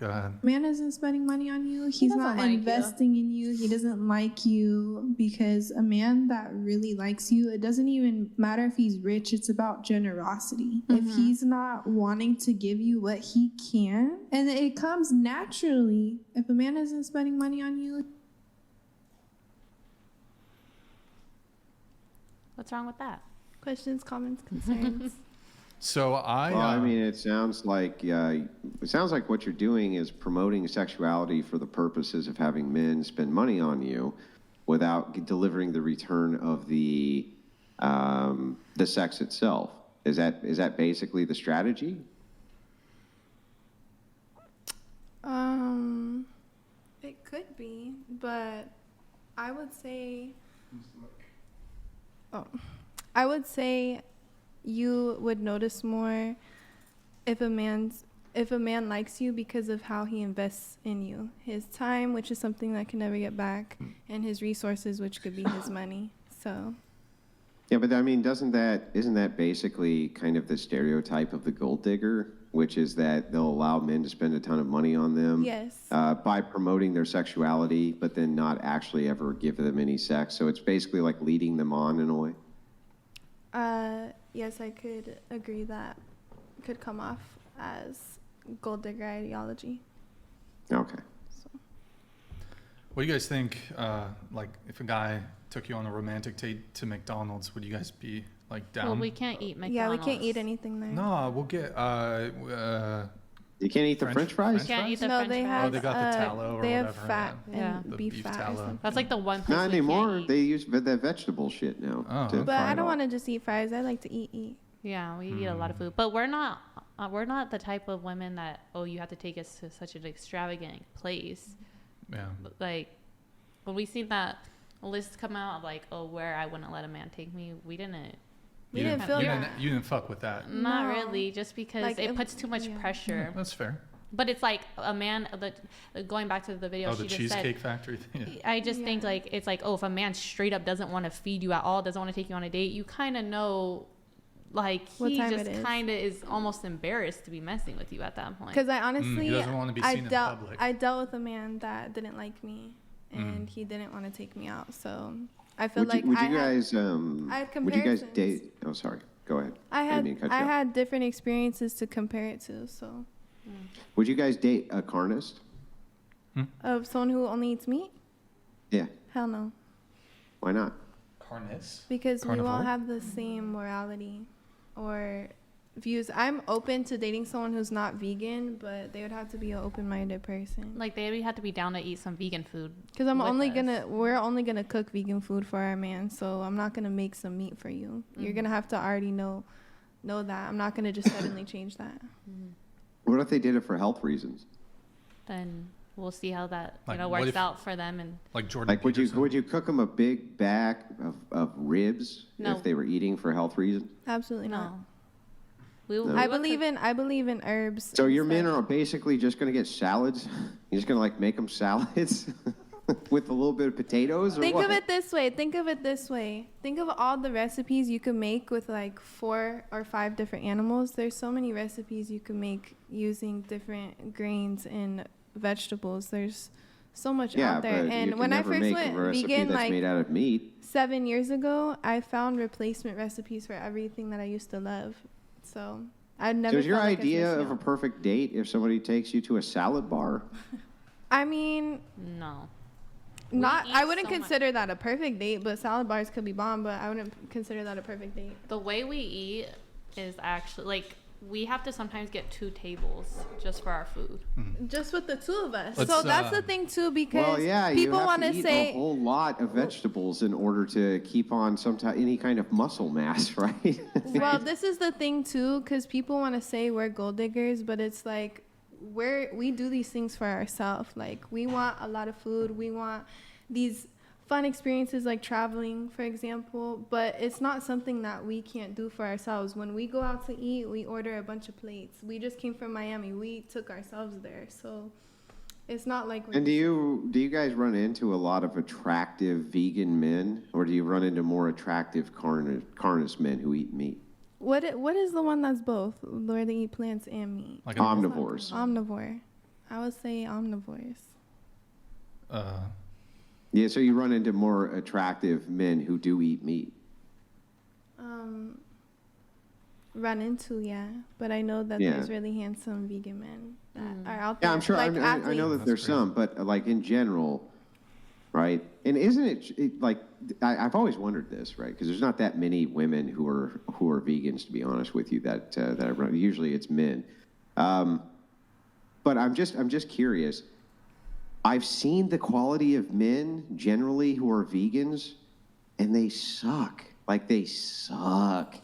Go ahead. Man isn't spending money on you. He's not like investing in you. He doesn't like you, because a man that really likes you, it doesn't even matter if he's rich. It's about generosity. If he's not wanting to give you what he can, and it comes naturally. If a man isn't spending money on you. What's wrong with that? Questions, comments, concerns? So I mean, it sounds like what you're doing is promoting sexuality for the purposes of having men spend money on you, without delivering the return of the sex itself. Is that basically the strategy? It could be, but I would say you would notice more if a man likes you because of how he invests in you. His time, which is something that can never get back, and his resources, which could be his money. So Yeah, but I mean, isn't that basically kind of the stereotype of the gold digger, which is that they'll allow men to spend a ton of money on them, yes, by promoting their sexuality, but then not actually ever give them any sex. So it's basically like leading them on in a way. yes, I could agree that could come off as gold digger ideology. Okay. So. What do you guys think? Like, if a guy took you on a romantic date to McDonald's, would you guys be like down? Well, we can't eat McDonald's. Yeah, we can't eat anything there. No, we'll get. You can't eat the French fries? Can't eat the No, French they fries. have. they got the tallow or they whatever. have fat Yeah. and The beef beef fat. tallow. Or something. That's like the one place Not we anymore. can't eat. They use that vegetable shit now. Oh, to okay. But fry I it don't all. want to just eat fries. I like to eat. Yeah, we eat a lot of food, but we're not the type of women that you have to take us to such an extravagant place. Yeah. Like when we see that list come out of like where I wouldn't let a man take me, we didn't. We didn't feel that. You didn't fuck with that. Not No. really, just because Like, it puts too much yeah. pressure. Yeah, that's fair. But it's like a man. Going back to the video, Oh, she the just Cheesecake said. Factory thing. I just Yeah. think like it's like if a man straight up doesn't want to feed you at all, doesn't want to take you on a date, you kind of know, like What he time just it is. kind of is almost embarrassed to be messing with you at that point. Because I honestly, he doesn't want to be I seen in dealt public. I dealt with a man that didn't like me, and he didn't want to take me out. So I feel Would like you I guys had would you guys comparisons. date? Oh, sorry. Go ahead. I didn't mean to cut you off. had different experiences to compare it to. So Would you guys date a carnist? of someone who only eats meat, Yeah. hell no, Why not? Carnis. because we Carnivore? won't have the same morality or views. I'm open to dating someone who's not vegan, but they would have to be an open-minded person. Like they would have to be down to eat some vegan food. Because with we're only gonna cook vegan food for our man, so I'm not gonna make some meat for you. You're gonna have to already know that. I'm not gonna just suddenly change that. What if they did it for health reasons? Then we'll see how that Like, what works if- out for them. And Like Jordan Like, would Peterson. you cook them a big bag of ribs No. if they were eating for health reasons? Absolutely not. no, we No. I believe in herbs. So and your men stuff. are basically just going to get salads? You're just going to like make them salads with a little bit of potatoes? Or Think what? of it this way. Think of all the recipes you could make with like 4 or 5 different animals. There's so many recipes you can make using different grains and vegetables. There's so much Yeah, out there. but you And can when I never first make went a recipe vegan, that's like made out of meat. 7 years ago, I found replacement recipes for everything that I used to love. So I'd never. So is your felt like it's idea missing of a out. perfect date if somebody takes you to a salad bar? I mean, no. not. eat I wouldn't so much. consider that a perfect date, but salad bars could be bomb. But I wouldn't consider that a perfect date. The way we eat is actually like we have to sometimes get 2 tables just for our food. Just with the 2 of us. Let's, So that's the thing too, because Well, yeah, you people have want to to eat say, a whole lot of vegetables in order to keep on any kind of muscle mass, right? well, this is the thing too, because people want to say we're gold diggers, but it's like we do these things for ourselves. Like we want a lot of food, we want these fun experiences like traveling, for example, but it's not something that we can't do for ourselves. When we go out to eat, we order a bunch of plates. We just came from Miami. We took ourselves there. So it's not like And do you guys run into a lot of attractive vegan men, or do you run into more attractive carnist men who eat meat? What is the one that's both, where they eat plants and meat? Like Omnivores. Omnivore. I would say omnivores. Yeah, so you run into more attractive men who do eat meat. Run into, yeah. But I know that Yeah. there's really handsome vegan men that are out there. Yeah, I'm sure. Like I know athletes. that That's there's crazy. some, but like in general, right? And isn't it like I've always wondered this, right? Because there's not that many women who are vegans, to be honest with you. That I run. Usually it's men. But I'm just curious. I've seen the quality of men generally who are vegans, and they suck. Like they suck.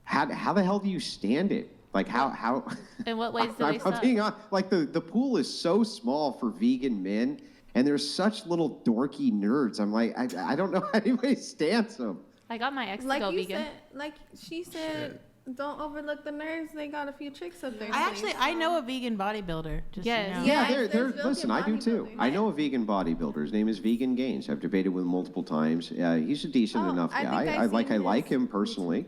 How the hell do you stand it? Like how? In what ways do I'm they suck? being honest, like the pool is so small for vegan men, and there's such little dorky nerds. I'm like, I don't know how anybody stands them. I got my ex to Like go you vegan. said, like she said, don't overlook the nerds. They got a few tricks up there. I know a vegan bodybuilder. Just Yes. so you know. Yeah, Yeah, there's vegan listen, I do too. bodybuilders. I know a vegan bodybuilder. His name is Vegan Gains. I've debated with him multiple times. He's a decent Oh, enough I think guy. I've seen I like his. him personally,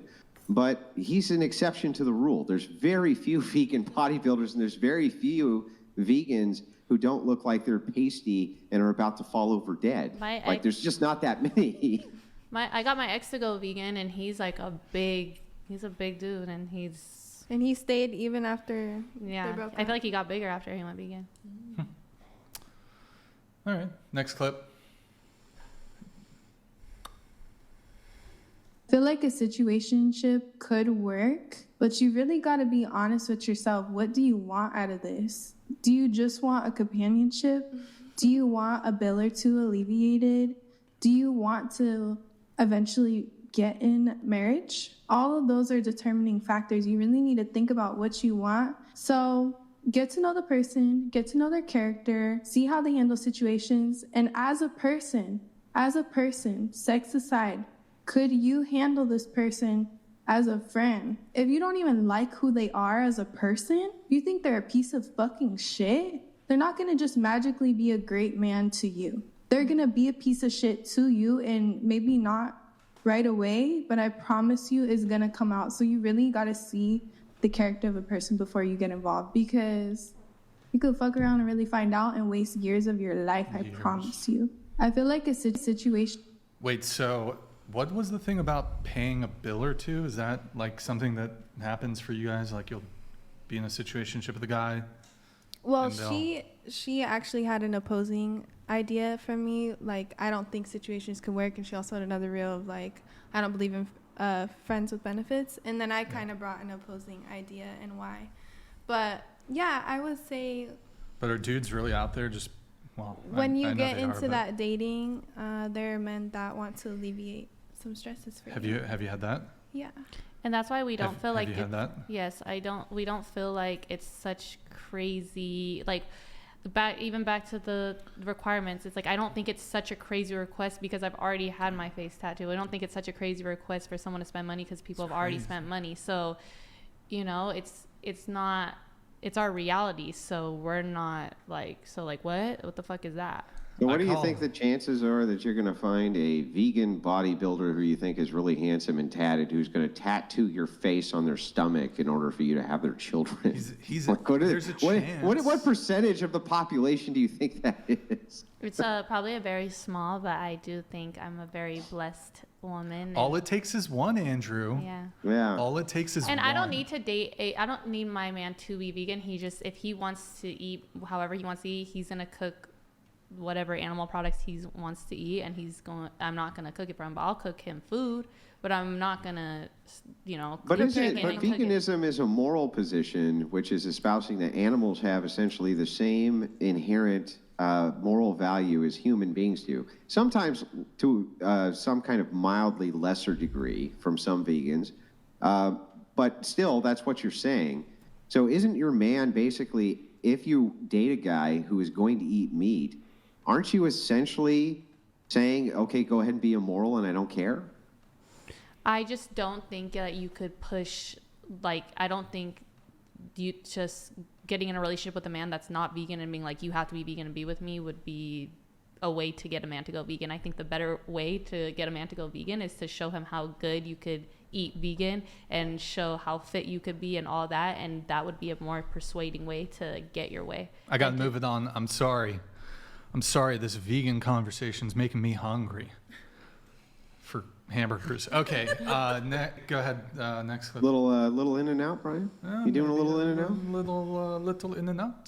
but he's an exception to the rule. There's very few vegan bodybuilders, and there's very few vegans who don't look like they're pasty and are about to fall over dead. There's just not that many. I got my ex to go vegan, and he's like he's a big dude, and And he stayed even after they yeah. broke I up. feel like he got bigger after he went vegan. All right, next clip. I feel like a situationship could work, but you really got to be honest with yourself. What do you want out of this? Do you just want a companionship? Do you want a bill or two alleviated? Do you want to eventually get in marriage? All of those are determining factors. You really need to think about what you want. So get to know the person, get to know their character, see how they handle situations. And as a person, sex aside, could you handle this person as a friend? If you don't even like who they are as a person, you think they're a piece of fucking shit, they're not gonna just magically be a great man to you. They're gonna be a piece of shit to you, and maybe not right away, but I promise you it's gonna come out. So you really gotta see the character of a person before you get involved, because you could fuck around and really find out and waste years of your life, I promise you. I feel like a situation. Wait, so what was the thing about paying a bill or two? Is that like something that happens for you guys? Like you'll be in a situationship with a guy? Well, And they'll- she actually had an opposing idea from me. Like, I don't think situations can work, and she also had another reel of like, I don't believe in friends with benefits. And then I kind of brought an opposing idea and why. But yeah, I would say But are dudes really out there just, well, when I you know get they are, into but that dating, there are men that want to alleviate some stresses for have you had that? Yeah. And that's why we don't feel like have you had that? Yes, we don't feel like it's such crazy, like back to the requirements. It's like, I don't think it's such a crazy request because I've already had my face tattooed. I don't think it's such a crazy request for someone to spend money because people have already spent money. So, it's not, it's our reality. So we're not like, what the fuck is that? So what do you call- think the chances are that you're going to find a vegan bodybuilder who you think is really handsome and tatted, who's going to tattoo your face on their stomach in order for you to have their children? He's Like, what is- there's a what- chance. what percentage of the population do you think that is? It's probably a very small, but I do think I'm a very blessed woman. All it takes is one, Andrew. Yeah. Yeah. All it takes is And one. I don't need to I don't need my man to be vegan. If he wants to eat however he wants to eat, he's going to cook whatever animal products he wants to eat, and I'm not going to cook it for him, but I'll cook him food, but I'm not going to, But cook is it? chicken But and cook it. veganism is a moral position, which is espousing that animals have essentially the same inherent moral value as human beings do. Sometimes to some kind of mildly lesser degree from some vegans, but still, that's what you're saying. So, isn't your man basically, if you date a guy who is going to eat meat, aren't you essentially saying, okay, go ahead and be immoral and I don't care? I just don't think that you could push, I don't think you just getting in a relationship with a man that's not vegan and being like, you have to be vegan and be with me would be a way to get a man to go vegan. I think the better way to get a man to go vegan is to show him how good you could eat vegan and show how fit you could be and all that, and that would be a more persuading way to get your way. I got to move it on. I'm sorry. This vegan conversation's making me hungry for hamburgers. Okay, go ahead. Next clip. Little In and Out, Brian. You doing a little In and Out? Little In and Out.